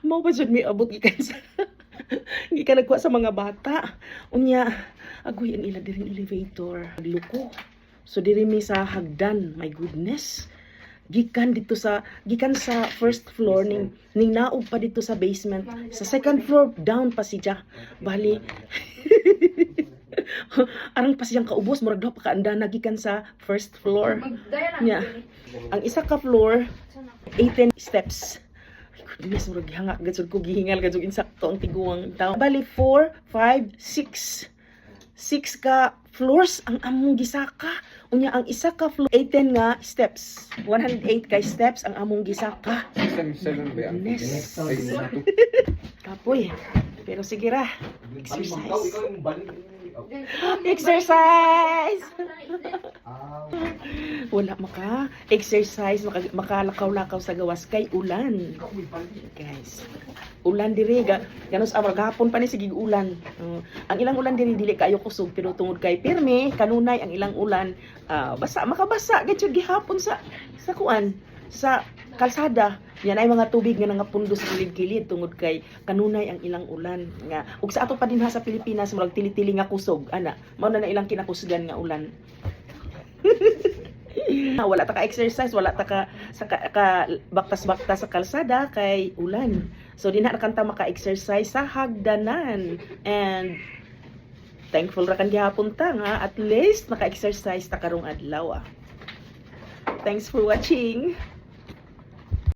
Mao ba jud mi abot gikan sa gikan nagkuha sa mga bata. Unya, agoy ang ila diring elevator. Luko. So diri mi sa hagdan. My goodness. Gikan sa first floor ning naog pa dito sa basement. Sa second floor down pa siya. Bali arang pa siyang kaubos murag daw pa kaanda nagikan sa first floor. Nya, ang isa ka floor 18 steps. Goodness, murag hanga gadzud ko gihingal gadzud insakto ang tiguang tawo. Bali 4, 5, 6. 6 ka floors ang among gisaka. Unya ang isa ka floor 18 nga steps. 108 ka steps ang among gisaka. Goodness. Kapoy. Pero sige ra. Exercise. Exercise. Wala maka exercise makalakaw-lakaw sa gawas kay ulan. Guys. Ulan diri ganos gahapon pa ni sige ulan. Ang ilang ulan diri dili kayo kusog pero tungod kay pirmi kanunay ang ilang ulan basa makabasa gyud gihapon sa kuan sa kalsada. Yan ay mga tubig nga nangapundo sa kilid-kilid tungod kay kanunay ang ilang ulan nga ug sa ato pa dinha sa Pilipinas murag tili-tili nga kusog ana mao na ilang kinakusgan nga ulan. Wala ta ka exercise, wala ta ka baktas-baktas sa kalsada kay ulan. So dinha ra kanta maka-exercise sa hagdanan. And thankful ra kan gihapon ta nga at least maka-exercise ta karong adlaw. Thanks for watching.